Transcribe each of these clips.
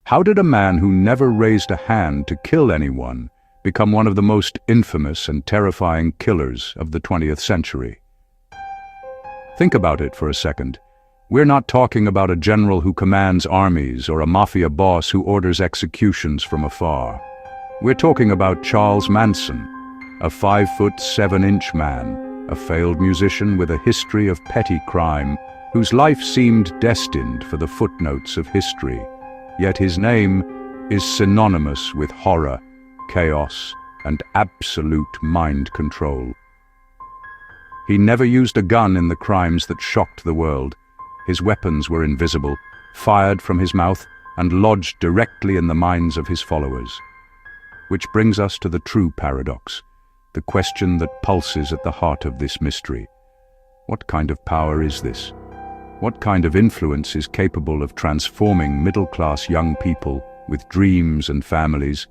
How did a man who never raised a hand to kill anyone become one of the most infamous and terrifying killers of the 20th century? Think about it for a second. We're not talking about a general who commands armies or a mafia boss who orders executions from afar. We're talking about Charles Manson, a 5'7" man, a failed musician with a history of petty crime, whose life seemed destined for the footnotes of history. Yet his name is synonymous with horror, chaos, and absolute mind control. He never used a gun in the crimes that shocked the world. His weapons were invisible, fired from his mouth, and lodged directly in the minds of his followers. Which brings us to the true paradox, the question that pulses at the heart of this mystery. What kind of power is this? What kind of influence is capable of transforming middle-class young people with dreams and families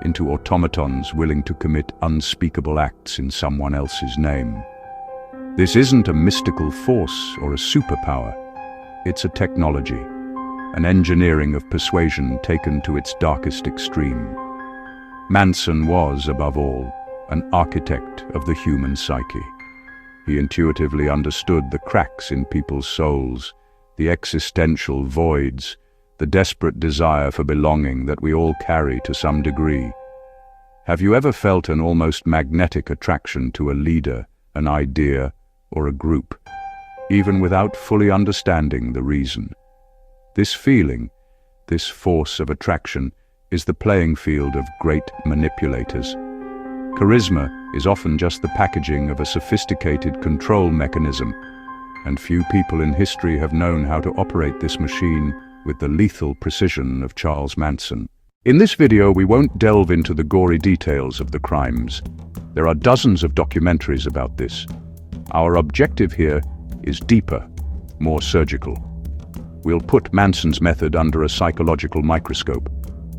into automatons willing to commit unspeakable acts in someone else's name? This isn't a mystical force or a superpower. It's a technology, an engineering of persuasion taken to its darkest extreme. Manson was, above all, an architect of the human psyche. He intuitively understood the cracks in people's souls, the existential voids, the desperate desire for belonging that we all carry to some degree. Have you ever felt an almost magnetic attraction to a leader, an idea, or a group, even without fully understanding the reason? This feeling, this force of attraction, is the playing field of great manipulators. Charisma is often just the packaging of a sophisticated control mechanism, and few people in history have known how to operate this machine with the lethal precision of Charles Manson. In this video, we won't delve into the gory details of the crimes. There are dozens of documentaries about this. Our objective here is deeper, more surgical. We'll put Manson's method under a psychological microscope.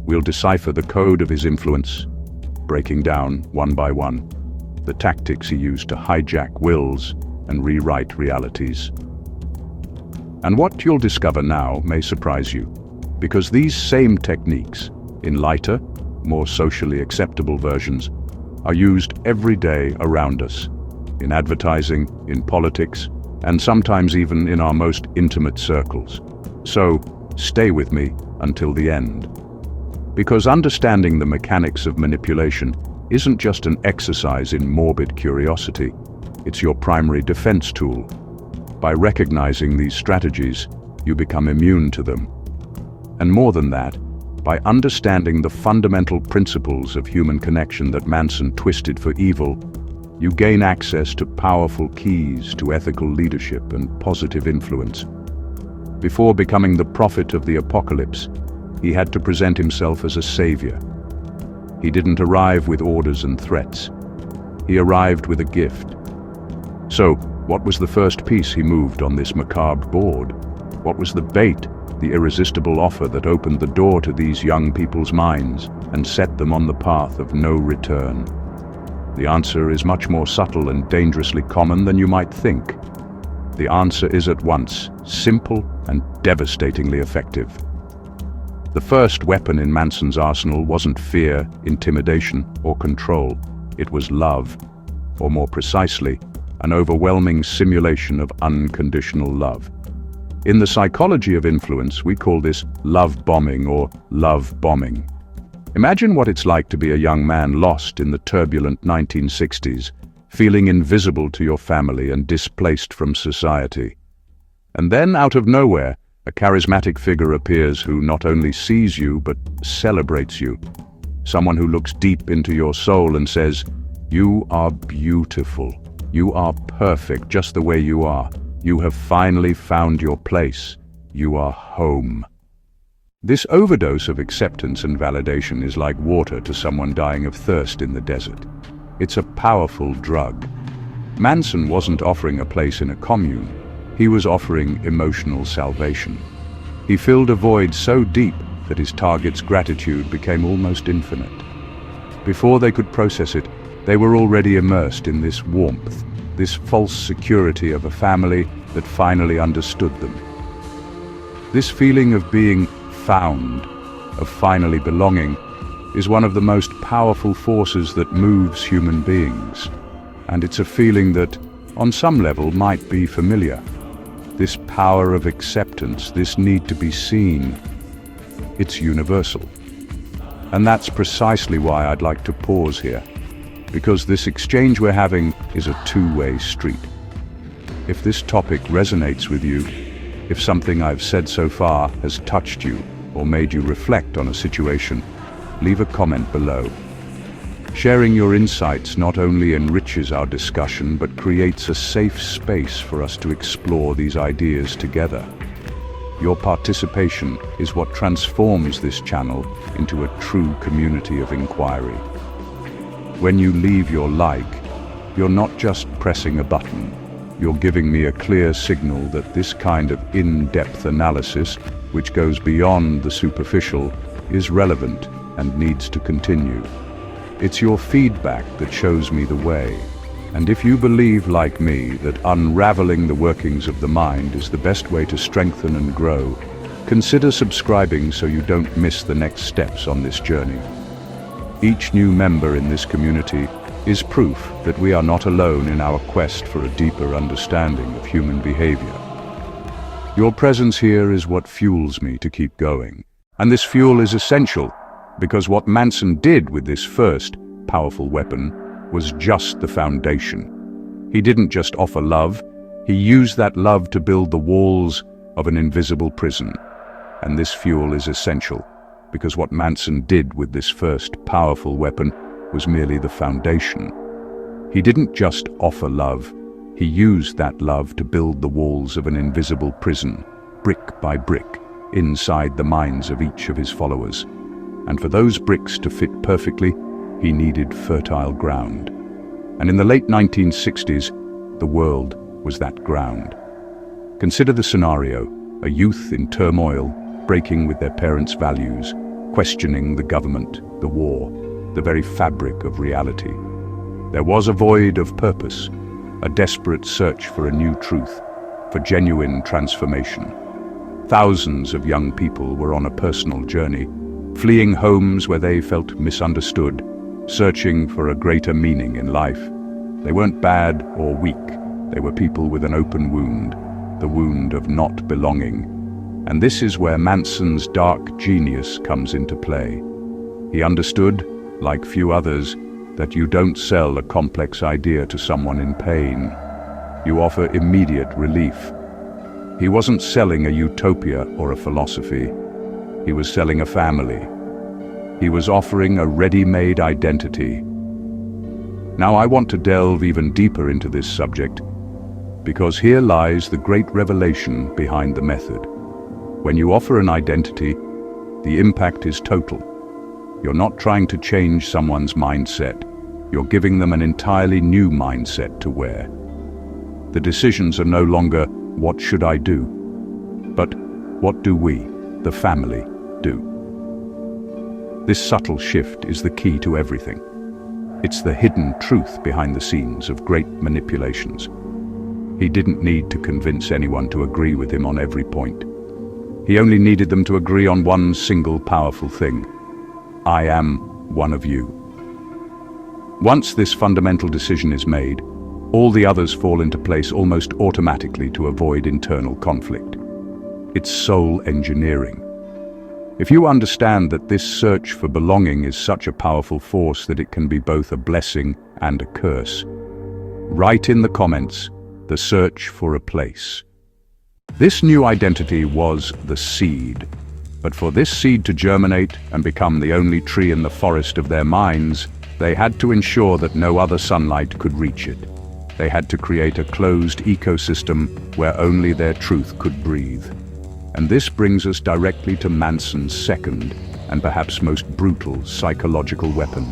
We'll decipher the code of his influence, breaking down, one by one, the tactics he used to hijack wills and rewrite realities. And what you'll discover now may surprise you, because these same techniques, in lighter, more socially acceptable versions, are used every day around us, in advertising, in politics, and sometimes even in our most intimate circles. So, stay with me until the end. Because understanding the mechanics of manipulation isn't just an exercise in morbid curiosity, it's your primary defense tool. By recognizing these strategies, you become immune to them. And more than that, by understanding the fundamental principles of human connection that Manson twisted for evil, you gain access to powerful keys to ethical leadership and positive influence. Before becoming the prophet of the apocalypse, he had to present himself as a savior. He didn't arrive with orders and threats. He arrived with a gift. So, what was the first piece he moved on this macabre board? What was the bait, the irresistible offer that opened the door to these young people's minds and set them on the path of no return? The answer is much more subtle and dangerously common than you might think. The answer is at once simple and devastatingly effective. The first weapon in Manson's arsenal wasn't fear, intimidation, or control. It was love, or more precisely, an overwhelming simulation of unconditional love. In the psychology of influence, we call this love bombing or love bombing. Imagine what it's like to be a young man lost in the turbulent 1960s, feeling invisible to your family and displaced from society. And then, out of nowhere, a charismatic figure appears who not only sees you, but celebrates you. Someone who looks deep into your soul and says, "You are beautiful. You are perfect just the way you are. You have finally found your place. You are home." This overdose of acceptance and validation is like water to someone dying of thirst in the desert. It's a powerful drug. Manson wasn't offering a place in a commune. He was offering emotional salvation. He filled a void so deep that his target's gratitude became almost infinite. Before they could process it, they were already immersed in this warmth, this false security of a family that finally understood them. This feeling of being found, of finally belonging, is one of the most powerful forces that moves human beings. And it's a feeling that, on some level, might be familiar. This power of acceptance, this need to be seen, it's universal. And that's precisely why I'd like to pause here, because this exchange we're having is a two-way street. If this topic resonates with you, if something I've said so far has touched you or made you reflect on a situation, leave a comment below. Sharing your insights not only enriches our discussion, but creates a safe space for us to explore these ideas together. Your participation is what transforms this channel into a true community of inquiry. When you leave your like, you're not just pressing a button. You're giving me a clear signal that this kind of in-depth analysis, which goes beyond the superficial, is relevant and needs to continue. It's your feedback that shows me the way. And if you believe, like me, that unraveling the workings of the mind is the best way to strengthen and grow, consider subscribing so you don't miss the next steps on this journey. Each new member in this community is proof that we are not alone in our quest for a deeper understanding of human behavior. Your presence here is what fuels me to keep going. And this fuel is essential, because what Manson did with this first powerful weapon was just the foundation. He didn't just offer love, he used that love to build the walls of an invisible prison. And this fuel is essential, because what Manson did with this first powerful weapon was merely the foundation. He didn't just offer love, he used that love to build the walls of an invisible prison, brick by brick, inside the minds of each of his followers. And for those bricks to fit perfectly, he needed fertile ground. And in the late 1960s, the world was that ground. Consider the scenario: a youth in turmoil, breaking with their parents' values, questioning the government, the war, the very fabric of reality. There was a void of purpose, a desperate search for a new truth, for genuine transformation. Thousands of young people were on a personal journey, fleeing homes where they felt misunderstood, searching for a greater meaning in life. They weren't bad or weak, they were people with an open wound, the wound of not belonging. And this is where Manson's dark genius comes into play. He understood, like few others, that you don't sell a complex idea to someone in pain. You offer immediate relief. He wasn't selling a utopia or a philosophy. He was selling a family. He was offering a ready-made identity. Now I want to delve even deeper into this subject, because here lies the great revelation behind the method. When you offer an identity, the impact is total. You're not trying to change someone's mindset. You're giving them an entirely new mindset to wear. The decisions are no longer, what should I do? But what do we, the family, do? This subtle shift is the key to everything. It's the hidden truth behind the scenes of great manipulations. He didn't need to convince anyone to agree with him on every point. He only needed them to agree on one single powerful thing: I am one of you. Once this fundamental decision is made, all the others fall into place almost automatically to avoid internal conflict. It's soul engineering. If you understand that this search for belonging is such a powerful force that it can be both a blessing and a curse, write in the comments, the search for a place. This new identity was the seed, but for this seed to germinate and become the only tree in the forest of their minds, they had to ensure that no other sunlight could reach it. They had to create a closed ecosystem where only their truth could breathe. And this brings us directly to Manson's second, and perhaps most brutal psychological weapon: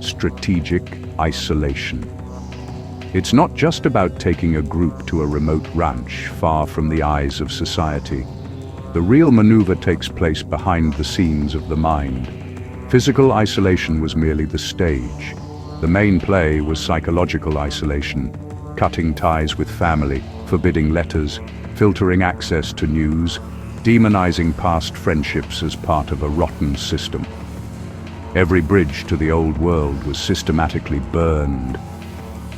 strategic isolation. It's not just about taking a group to a remote ranch far from the eyes of society. The real maneuver takes place behind the scenes of the mind. Physical isolation was merely the stage. The main play was psychological isolation, cutting ties with family, forbidding letters, filtering access to news, demonizing past friendships as part of a rotten system. Every bridge to the old world was systematically burned.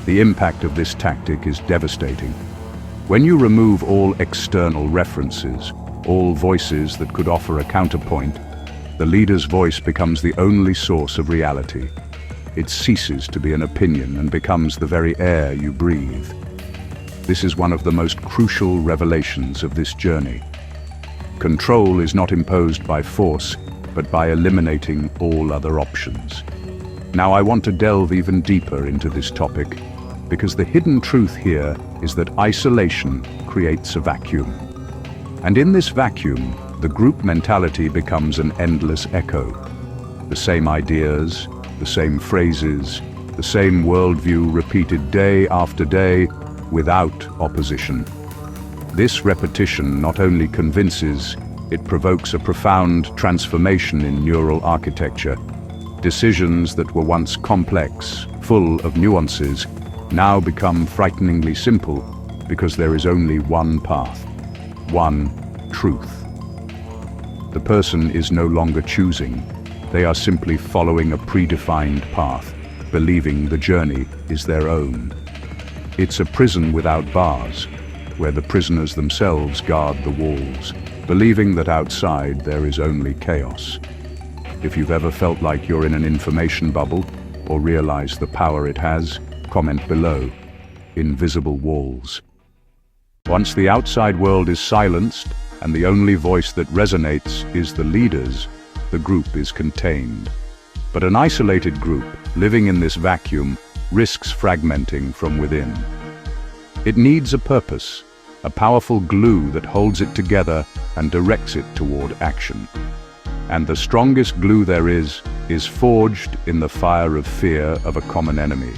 The impact of this tactic is devastating. When you remove all external references, all voices that could offer a counterpoint, the leader's voice becomes the only source of reality. It ceases to be an opinion and becomes the very air you breathe. This is one of the most crucial revelations of this journey. Control is not imposed by force, but by eliminating all other options. Now I want to delve even deeper into this topic, because the hidden truth here is that isolation creates a vacuum. And in this vacuum, the group mentality becomes an endless echo. The same ideas, the same phrases, the same worldview repeated day after day without opposition. This repetition not only convinces, it provokes a profound transformation in neural architecture. Decisions that were once complex, full of nuances, now become frighteningly simple because there is only one path, one truth. The person is no longer choosing. They are simply following a predefined path, believing the journey is their own. It's a prison without bars, where the prisoners themselves guard the walls, believing that outside there is only chaos. If you've ever felt like you're in an information bubble, or realize the power it has, comment below. Invisible walls. Once the outside world is silenced, and the only voice that resonates is the leader's, the group is contained. But an isolated group, living in this vacuum, risks fragmenting from within. It needs a purpose, a powerful glue that holds it together and directs it toward action. And the strongest glue there is forged in the fire of fear of a common enemy.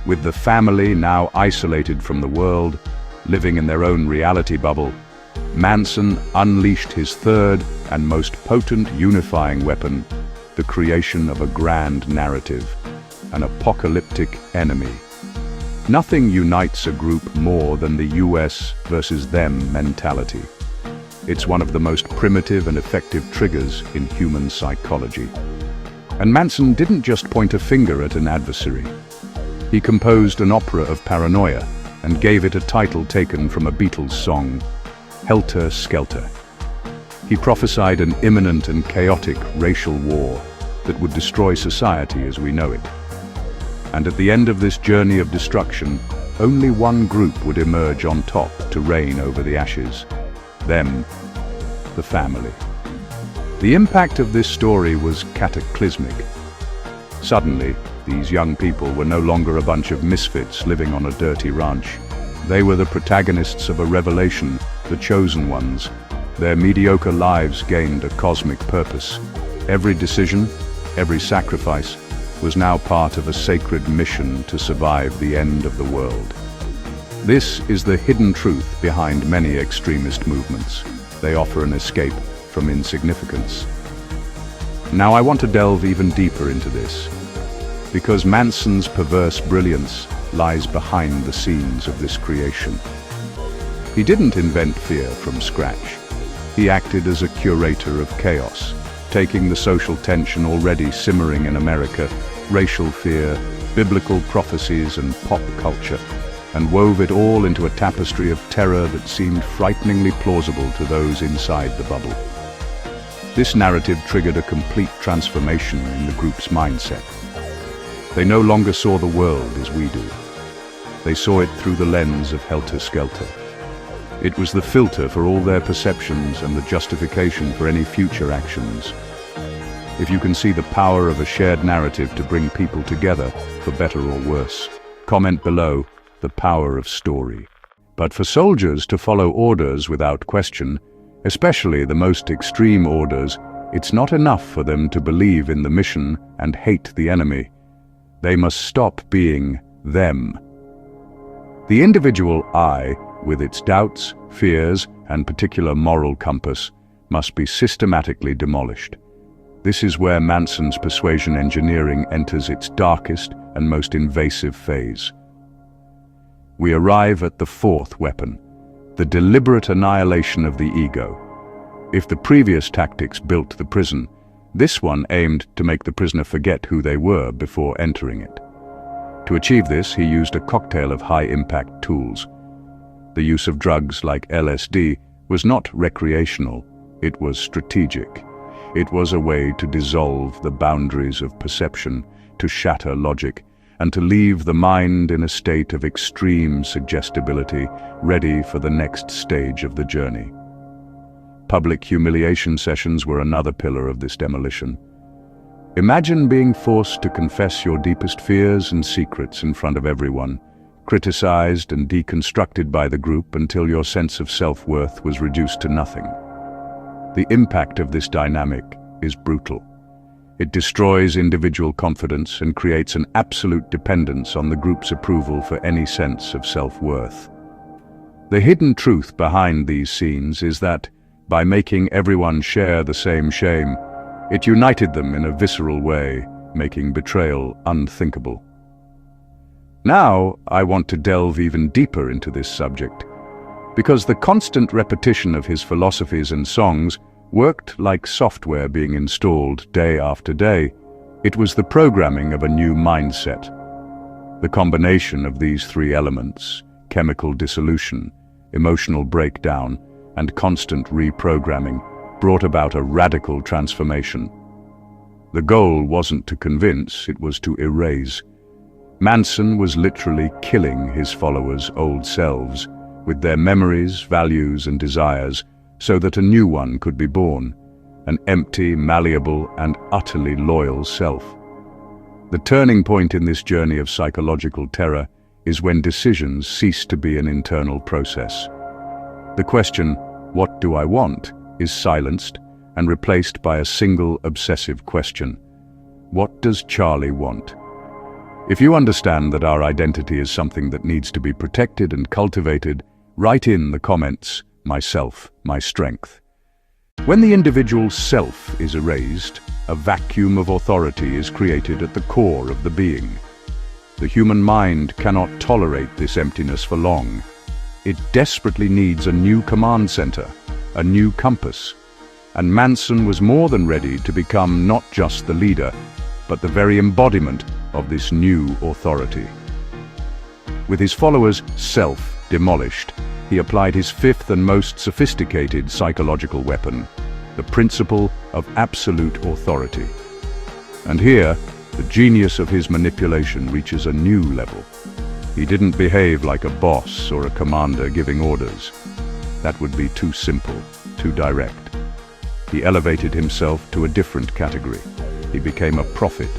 With the family now isolated from the world, living in their own reality bubble, Manson unleashed his third and most potent unifying weapon, the creation of a grand narrative, an apocalyptic enemy. Nothing unites a group more than the US versus them mentality. It's one of the most primitive and effective triggers in human psychology. And Manson didn't just point a finger at an adversary. He composed an opera of paranoia and gave it a title taken from a Beatles song, Helter Skelter. He prophesied an imminent and chaotic racial war that would destroy society as we know it. And at the end of this journey of destruction, only one group would emerge on top to reign over the ashes. Them, the family. The impact of this story was cataclysmic. Suddenly, these young people were no longer a bunch of misfits living on a dirty ranch. They were the protagonists of a revelation, the chosen ones. Their mediocre lives gained a cosmic purpose. Every decision, every sacrifice, was now part of a sacred mission to survive the end of the world. This is the hidden truth behind many extremist movements. They offer an escape from insignificance. Now I want to delve even deeper into this, because Manson's perverse brilliance lies behind the scenes of this creation. He didn't invent fear from scratch. He acted as a curator of chaos, taking the social tension already simmering in America, racial fear, biblical prophecies and pop culture, and wove it all into a tapestry of terror that seemed frighteningly plausible to those inside the bubble. This narrative triggered a complete transformation in the group's mindset. They no longer saw the world as we do. They saw it through the lens of Helter Skelter. It was the filter for all their perceptions and the justification for any future actions. If you can see the power of a shared narrative to bring people together, for better or worse, comment below the power of story. But for soldiers to follow orders without question, especially the most extreme orders, it's not enough for them to believe in the mission and hate the enemy. They must stop being them. The individual I, with its doubts, fears, and particular moral compass, must be systematically demolished. This is where Manson's persuasion engineering enters its darkest and most invasive phase. We arrive at the fourth weapon, the deliberate annihilation of the ego. If the previous tactics built the prison, this one aimed to make the prisoner forget who they were before entering it. To achieve this, he used a cocktail of high-impact tools. The use of drugs like LSD was not recreational, it was strategic. It was a way to dissolve the boundaries of perception, to shatter logic, and to leave the mind in a state of extreme suggestibility, ready for the next stage of the journey. Public humiliation sessions were another pillar of this demolition. Imagine being forced to confess your deepest fears and secrets in front of everyone, criticized and deconstructed by the group until your sense of self-worth was reduced to nothing. The impact of this dynamic is brutal. It destroys individual confidence and creates an absolute dependence on the group's approval for any sense of self-worth. The hidden truth behind these scenes is that, by making everyone share the same shame, it united them in a visceral way, making betrayal unthinkable. Now, I want to delve even deeper into this subject, because the constant repetition of his philosophies and songs worked like software being installed day after day. It was the programming of a new mindset. The combination of these three elements, chemical dissolution, emotional breakdown, and constant reprogramming, brought about a radical transformation. The goal wasn't to convince, it was to erase. Manson was literally killing his followers' old selves, with their memories, values, and desires, so that a new one could be born, an empty, malleable, and utterly loyal self. The turning point in this journey of psychological terror is when decisions cease to be an internal process. The question, "What do I want?" is silenced and replaced by a single obsessive question. What does Charlie want? If you understand that our identity is something that needs to be protected and cultivated, write in the comments, "Myself, my strength." When the individual self is erased, a vacuum of authority is created at the core of the being. The human mind cannot tolerate this emptiness for long. It desperately needs a new command center, a new compass. And Manson was more than ready to become not just the leader, but the very embodiment of this new authority. With his followers' self demolished, he applied his fifth and most sophisticated psychological weapon, the principle of absolute authority. And here, the genius of his manipulation reaches a new level. He didn't behave like a boss or a commander giving orders. That would be too simple, too direct. He elevated himself to a different category. He became a prophet.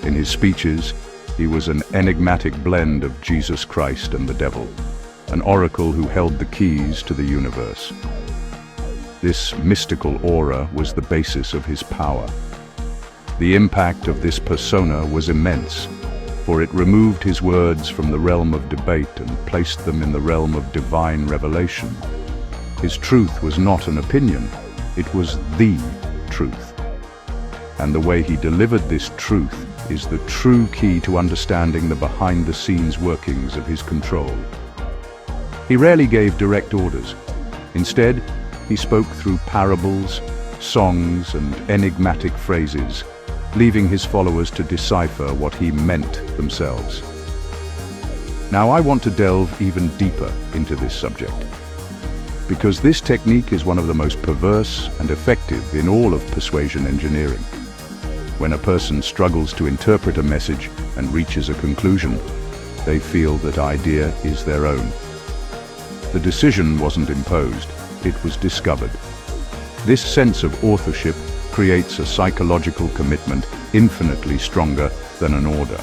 In his speeches, he was an enigmatic blend of Jesus Christ and the devil, an oracle who held the keys to the universe. This mystical aura was the basis of his power. The impact of this persona was immense, for it removed his words from the realm of debate and placed them in the realm of divine revelation. His truth was not an opinion, it was the truth. And the way he delivered this truth is the true key to understanding the behind-the-scenes workings of his control. He rarely gave direct orders. Instead, he spoke through parables, songs, and enigmatic phrases, leaving his followers to decipher what he meant themselves. Now I want to delve even deeper into this subject, because this technique is one of the most perverse and effective in all of persuasion engineering. When a person struggles to interpret a message and reaches a conclusion, they feel that idea is their own. The decision wasn't imposed, it was discovered. This sense of authorship creates a psychological commitment infinitely stronger than an order.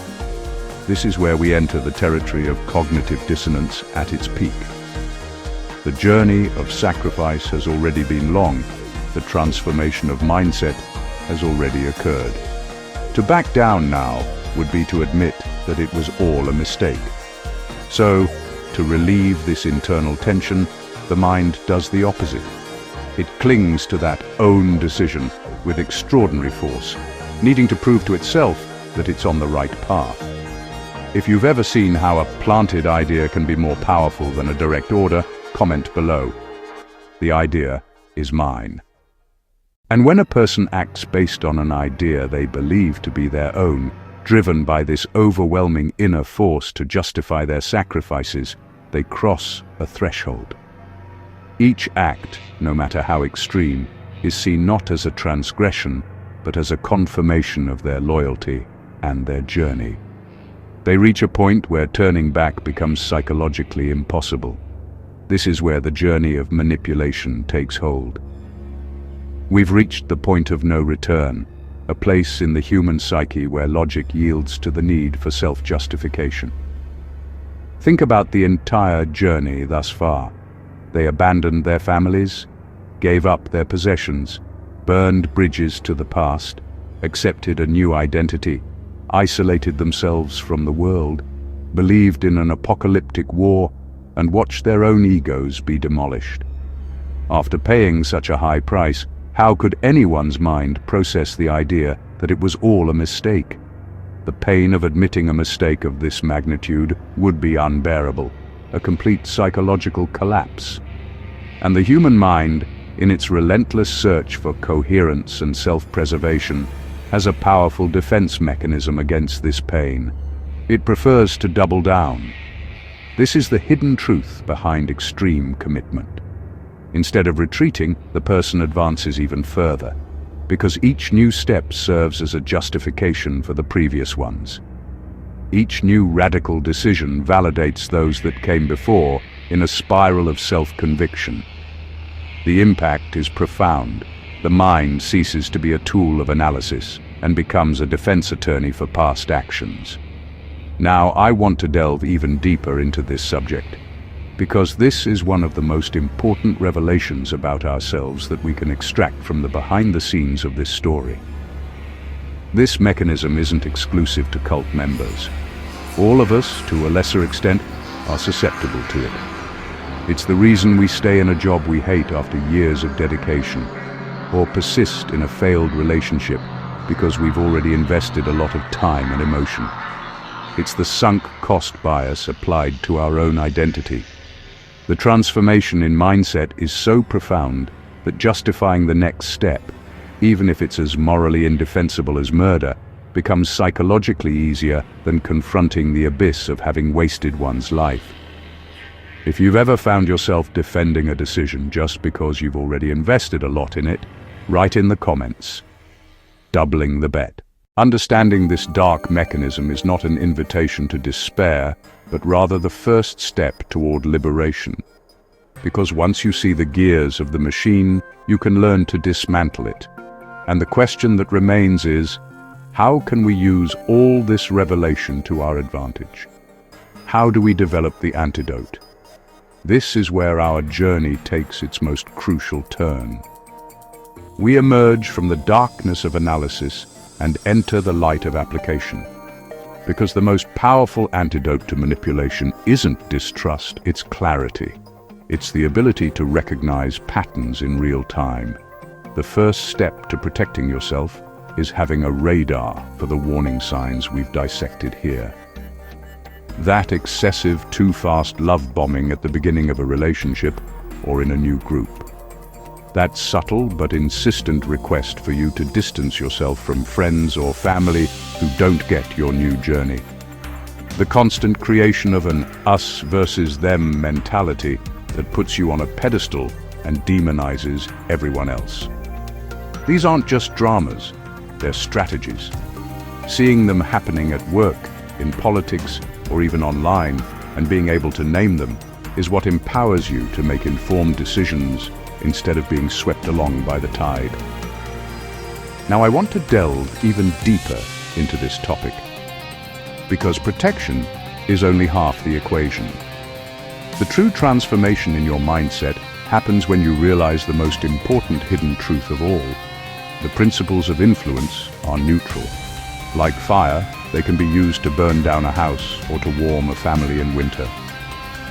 This is where we enter the territory of cognitive dissonance at its peak. The journey of sacrifice has already been long. The transformation of mindset has already occurred. To back down now would be to admit that it was all a mistake. So, to relieve this internal tension, the mind does the opposite. It clings to that own decision with extraordinary force, needing to prove to itself that it's on the right path. If you've ever seen how a planted idea can be more powerful than a direct order, comment below. The idea is mine. And when a person acts based on an idea they believe to be their own, driven by this overwhelming inner force to justify their sacrifices, they cross a threshold. Each act, no matter how extreme, is seen not as a transgression, but as a confirmation of their loyalty and their journey. They reach a point where turning back becomes psychologically impossible. This is where the journey of manipulation takes hold. We've reached the point of no return, a place in the human psyche where logic yields to the need for self-justification. Think about the entire journey thus far. They abandoned their families, gave up their possessions, burned bridges to the past, accepted a new identity, isolated themselves from the world, believed in an apocalyptic war, and watched their own egos be demolished. After paying such a high price, how could anyone's mind process the idea that it was all a mistake? The pain of admitting a mistake of this magnitude would be unbearable, a complete psychological collapse. And the human mind, in its relentless search for coherence and self-preservation, has a powerful defense mechanism against this pain. It prefers to double down. This is the hidden truth behind extreme commitment. Instead of retreating, the person advances even further, because each new step serves as a justification for the previous ones. Each new radical decision validates those that came before in a spiral of self-conviction. The impact is profound. The mind ceases to be a tool of analysis and becomes a defense attorney for past actions. Now, I want to delve even deeper into this subject, because this is one of the most important revelations about ourselves that we can extract from the behind the scenes of this story. This mechanism isn't exclusive to cult members. All of us, to a lesser extent, are susceptible to it. It's the reason we stay in a job we hate after years of dedication, or persist in a failed relationship because we've already invested a lot of time and emotion. It's the sunk cost bias applied to our own identity. The transformation in mindset is so profound that justifying the next step, even if it's as morally indefensible as murder, becomes psychologically easier than confronting the abyss of having wasted one's life. If you've ever found yourself defending a decision just because you've already invested a lot in it, write in the comments. Doubling the bet. Understanding this dark mechanism is not an invitation to despair, but rather the first step toward liberation. Because once you see the gears of the machine, you can learn to dismantle it. And the question that remains is, how can we use all this revelation to our advantage? How do we develop the antidote? This is where our journey takes its most crucial turn. We emerge from the darkness of analysis and enter the light of application. Because the most powerful antidote to manipulation isn't distrust, it's clarity. It's the ability to recognize patterns in real time. The first step to protecting yourself is having a radar for the warning signs we've dissected here. That excessive, too fast love bombing at the beginning of a relationship or in a new group. That subtle but insistent request for you to distance yourself from friends or family who don't get your new journey. The constant creation of an us versus them mentality that puts you on a pedestal and demonizes everyone else. These aren't just dramas, they're strategies. Seeing them happening at work, in politics, or even online, and being able to name them, is what empowers you to make informed decisions instead of being swept along by the tide. Now I want to delve even deeper into this topic, because protection is only half the equation. The true transformation in your mindset happens when you realize the most important hidden truth of all. The principles of influence are neutral. Like fire, they can be used to burn down a house or to warm a family in winter.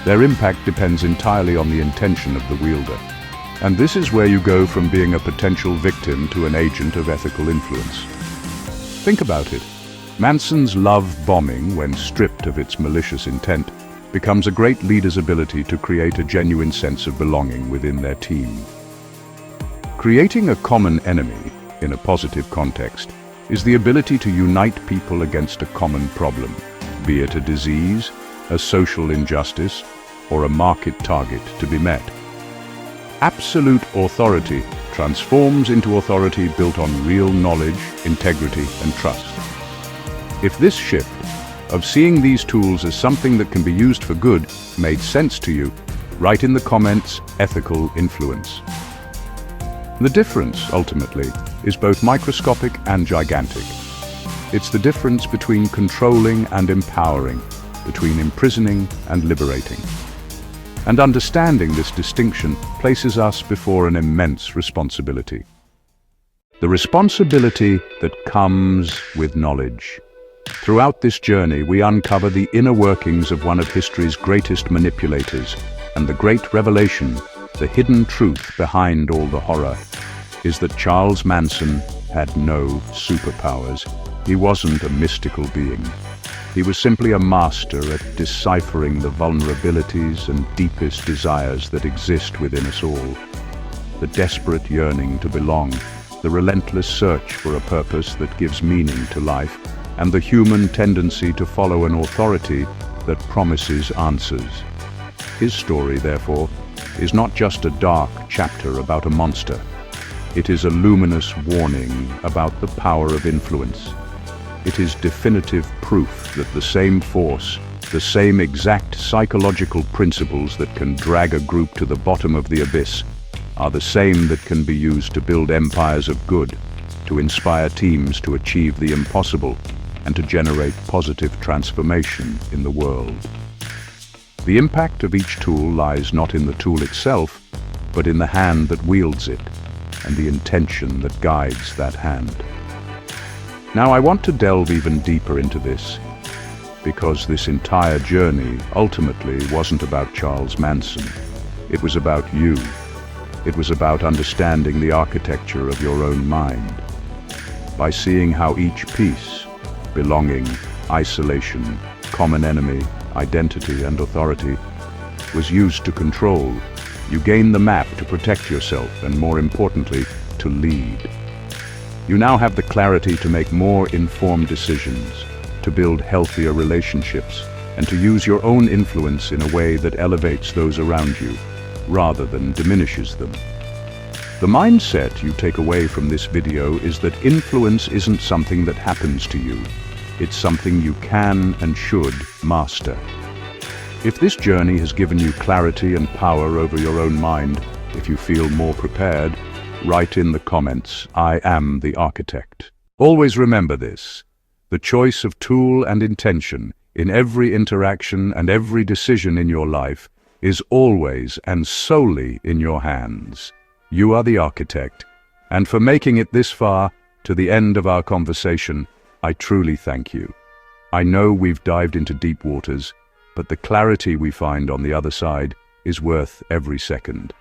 Their impact depends entirely on the intention of the wielder. And this is where you go from being a potential victim to an agent of ethical influence. Think about it. Manson's love bombing, when stripped of its malicious intent, becomes a great leader's ability to create a genuine sense of belonging within their team. Creating a common enemy, in a positive context, is the ability to unite people against a common problem, be it a disease, a social injustice, or a market target to be met. Absolute authority transforms into authority built on real knowledge, integrity, and trust. If this shift of seeing these tools as something that can be used for good made sense to you, write in the comments ethical influence. The difference, ultimately, is both microscopic and gigantic. It's the difference between controlling and empowering, between imprisoning and liberating. And understanding this distinction places us before an immense responsibility. The responsibility that comes with knowledge. Throughout this journey, we uncover the inner workings of one of history's greatest manipulators, and the great revelation, the hidden truth behind all the horror, is that Charles Manson had no superpowers. He wasn't a mystical being. He was simply a master at deciphering the vulnerabilities and deepest desires that exist within us all. The desperate yearning to belong, the relentless search for a purpose that gives meaning to life, and the human tendency to follow an authority that promises answers. His story, therefore, is not just a dark chapter about a monster. It is a luminous warning about the power of influence. It is definitive proof that the same force, the same exact psychological principles that can drag a group to the bottom of the abyss, are the same that can be used to build empires of good, to inspire teams to achieve the impossible, and to generate positive transformation in the world. The impact of each tool lies not in the tool itself, but in the hand that wields it, and the intention that guides that hand. Now, I want to delve even deeper into this, because this entire journey ultimately wasn't about Charles Manson. It was about you. It was about understanding the architecture of your own mind. By seeing how each piece, belonging, isolation, common enemy, identity, and authority, was used to control, you gain the map to protect yourself and, more importantly, to lead. You now have the clarity to make more informed decisions, to build healthier relationships, and to use your own influence in a way that elevates those around you, rather than diminishes them. The mindset you take away from this video is that influence isn't something that happens to you. It's something you can and should master. If this journey has given you clarity and power over your own mind, if you feel more prepared, write in the comments, "I am the architect." Always remember this. The choice of tool and intention in every interaction and every decision in your life is always and solely in your hands. You are the architect, and for making it this far, to the end of our conversation, I truly thank you. I know we've dived into deep waters, but the clarity we find on the other side is worth every second.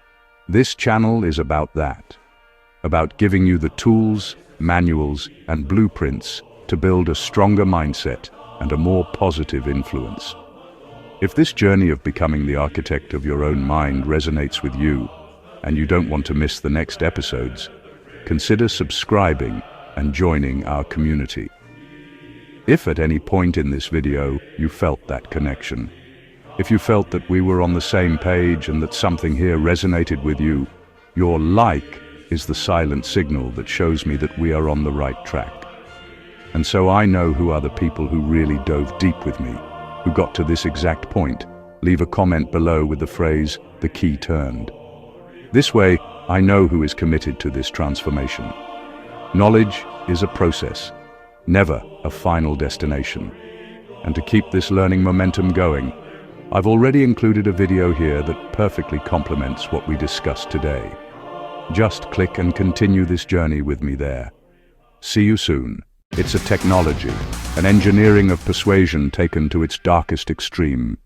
This channel is about that. About giving you the tools, manuals, and blueprints to build a stronger mindset and a more positive influence. If this journey of becoming the architect of your own mind resonates with you, and you don't want to miss the next episodes, consider subscribing and joining our community. If at any point in this video you felt that connection, if you felt that we were on the same page and that something here resonated with you, your like is the silent signal that shows me that we are on the right track. And so I know who are the people who really dove deep with me, who got to this exact point. Leave a comment below with the phrase, "The key turned." This way, I know who is committed to this transformation. Knowledge is a process, never a final destination. And to keep this learning momentum going, I've already included a video here that perfectly complements what we discussed today. Just click and continue this journey with me there. See you soon. It's a technology, an engineering of persuasion taken to its darkest extreme.